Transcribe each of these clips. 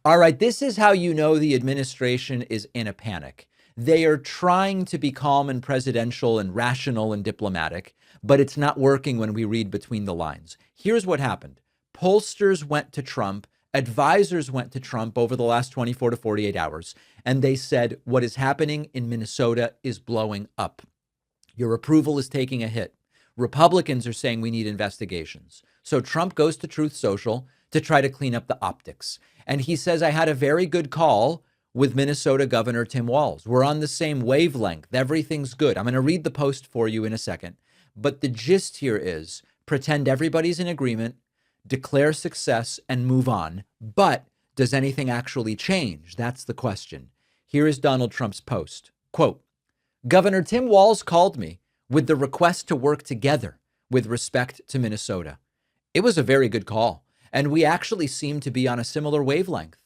All right, this is how you know the administration is in a panic. They are trying to be calm and presidential and rational and diplomatic, but it's not working when we read between the lines. Here's what happened. Pollsters went to Trump, advisors went to Trump over the last 24 to 48 hours, and they said, what is happening in Minnesota is blowing up. Your approval is taking a hit. Republicans are saying we need investigations. So Trump goes to Truth Social to try to clean up the optics. And he says, I had a very good call with Minnesota Governor Tim Walz. We're on the same wavelength. Everything's good. I'm going to read the post for you in a second. But the gist here is pretend everybody's in agreement, declare success, and move on. But does anything actually change? That's the question. Here is Donald Trump's post. Quote, Governor Tim Walz called me with the request to work together with respect to Minnesota. It was a very good call, and we actually seem to be on a similar wavelength.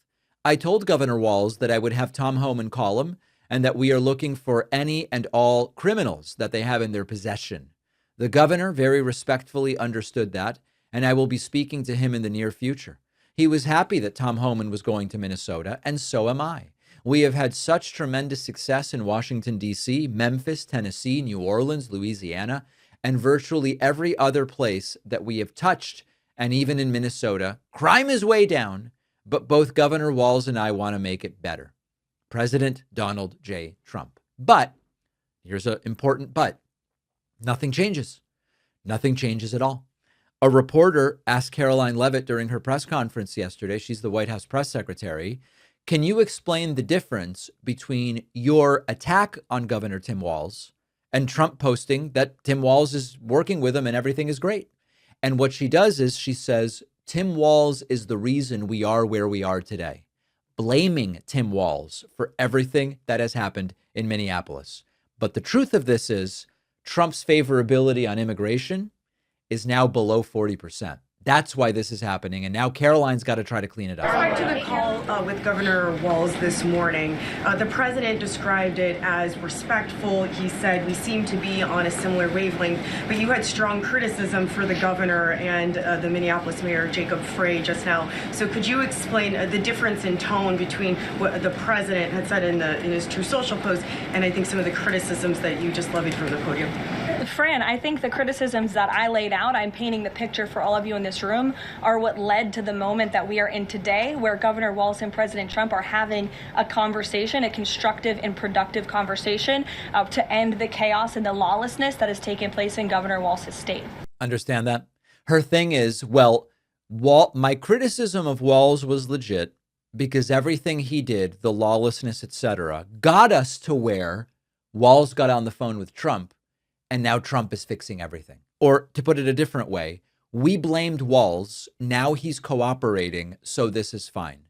I told Governor Walz that I would have Tom Homan call him and that we are looking for any and all criminals that they have in their possession. The governor very respectfully understood that, and I will be speaking to him in the near future. He was happy that Tom Homan was going to Minnesota, and so am I. We have had such tremendous success in Washington, D.C., Memphis, Tennessee, New Orleans, Louisiana, and virtually every other place that we have touched, and even in Minnesota. Crime is way down, but both Governor Walz and I want to make it better. President Donald J. Trump. But, here's an important but, nothing changes. Nothing changes at all. A reporter asked Caroline Leavitt during her press conference yesterday, she's the White House press secretary, can you explain the difference between your attack on Governor Tim Walz and Trump posting that Tim Walz is working with him and everything is great? And what she does is she says, Tim Walz is the reason we are where we are today, blaming Tim Walz for everything that has happened in Minneapolis. But the truth of this is Trump's favorability on immigration is now below 40%. That's why this is happening. And now Caroline's got to try to clean it up. Back to the call with Governor Walz this morning, the president described it as respectful. He said we seem to be on a similar wavelength, but you had strong criticism for the governor and the Minneapolis mayor, Jacob Frey, just now. So could you explain the difference in tone between what the president had said in his True Social post and I think some of the criticisms that you just levied from the podium? Fran, I think the criticisms that I laid out, I'm painting the picture for all of you in this room, are what led to the moment that we are in today, where Governor Walz and President Trump are having a conversation, a constructive and productive conversation to end the chaos and the lawlessness that has taken place in Governor Walz's state. Understand that? Her thing is, well, my criticism of Walz was legit because everything he did, the lawlessness, etc., got us to where Walz got on the phone with Trump. And now Trump is fixing everything. Or to put it a different way, we blamed Walz. Now he's cooperating. So this is fine.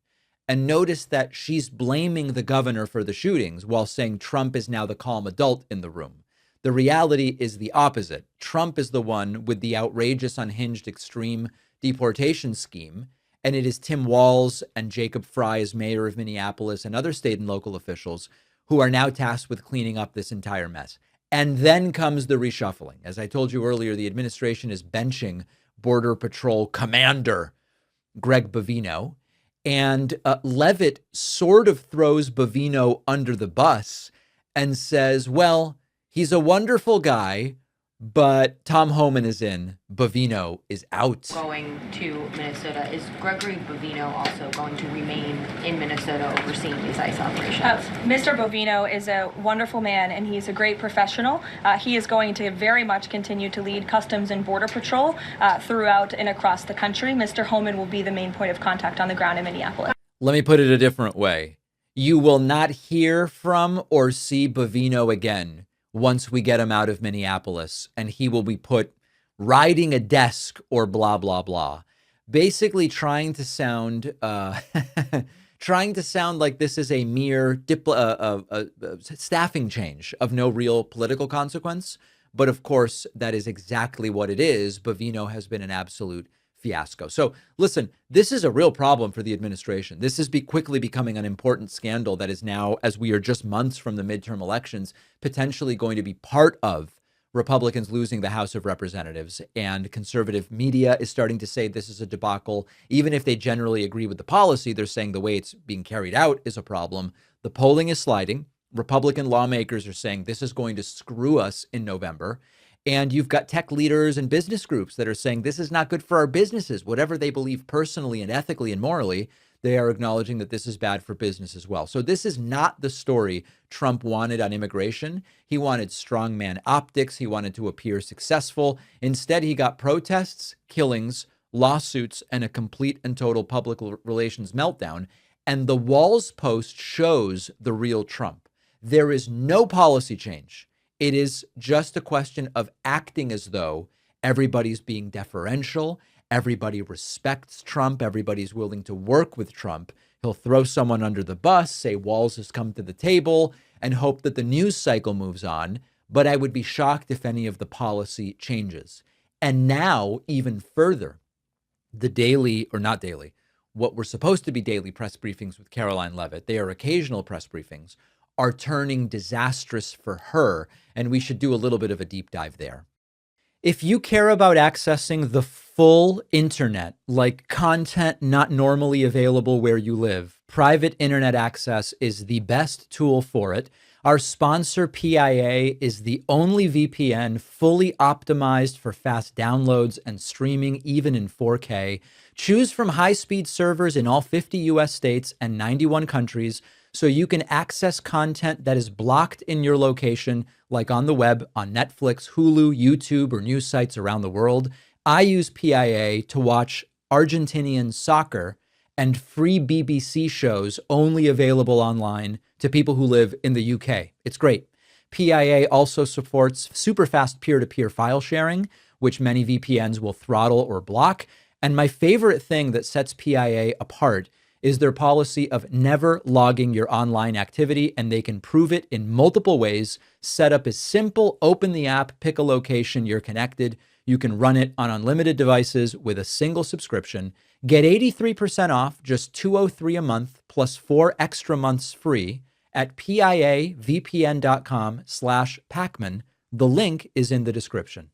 And notice that she's blaming the governor for the shootings while saying Trump is now the calm adult in the room. The reality is the opposite. Trump is the one with the outrageous, unhinged, extreme deportation scheme. And it is Tim Walz and Jacob Frey as mayor of Minneapolis and other state and local officials who are now tasked with cleaning up this entire mess. And then comes the reshuffling. As I told you earlier, the administration is benching Border Patrol Commander Greg Bovino. And Leavitt sort of throws Bovino under the bus and says, well, he's a wonderful guy, but Tom Homan is in, Bovino is out. Going to Minnesota, is Gregory Bovino also going to remain in Minnesota overseeing these ICE operations? Mr. Bovino is a wonderful man, and he's a great professional. He is going to very much continue to lead Customs and Border Patrol throughout and across the country. Mr. Homan will be the main point of contact on the ground in Minneapolis. Let me put it a different way. You will not hear from or see Bovino again once we get him out of Minneapolis, and he will be put riding a desk or blah, blah, blah. Basically trying to sound like this is a mere staffing change of no real political consequence. But of course, that is exactly what it is. Bovino has been an absolute fiasco. So listen, this is a real problem for the administration. This is quickly becoming an important scandal that is now, as we are just months from the midterm elections, potentially going to be part of Republicans losing the House of Representatives, and conservative media is starting to say this is a debacle. Even if they generally agree with the policy, they're saying the way it's being carried out is a problem. The polling is sliding. Republican lawmakers are saying this is going to screw us in November. And you've got tech leaders and business groups that are saying this is not good for our businesses. Whatever they believe personally and ethically and morally, they are acknowledging that this is bad for business as well. So this is not the story Trump wanted on immigration. He wanted strongman optics. He wanted to appear successful. Instead, he got protests, killings, lawsuits, and a complete and total public relations meltdown. And the Walz post shows the real Trump. There is no policy change. It is just a question of acting as though everybody's being deferential. Everybody respects Trump. Everybody's willing to work with Trump. He'll throw someone under the bus, say Walz has come to the table, and hope that the news cycle moves on. But I would be shocked if any of the policy changes. And now, even further, the daily, or not daily, what were supposed to be daily press briefings with Caroline Leavitt, they are occasional press briefings, are turning disastrous for her. And we should do a little bit of a deep dive there. If you care about accessing the full internet, like content not normally available where you live, private internet access is the best tool for it. Our sponsor, PIA, is the only VPN fully optimized for fast downloads and streaming, even in 4K. Choose from high-speed servers in all 50 US states and 91 countries, so you can access content that is blocked in your location, like on the web, on Netflix, Hulu, YouTube, or news sites around the world. I use PIA to watch Argentinian soccer and free BBC shows only available online to people who live in the UK. It's great. PIA also supports super fast peer-to-peer file sharing, which many VPNs will throttle or block. And my favorite thing that sets PIA apart is their policy of never logging your online activity, and they can prove it in multiple ways. Setup is simple. Open the app, pick a location, you're connected. You can run it on unlimited devices with a single subscription. Get 83% off, just $203 a month, plus 4 extra months free at piavpn.com/Pakman. The link is in the description.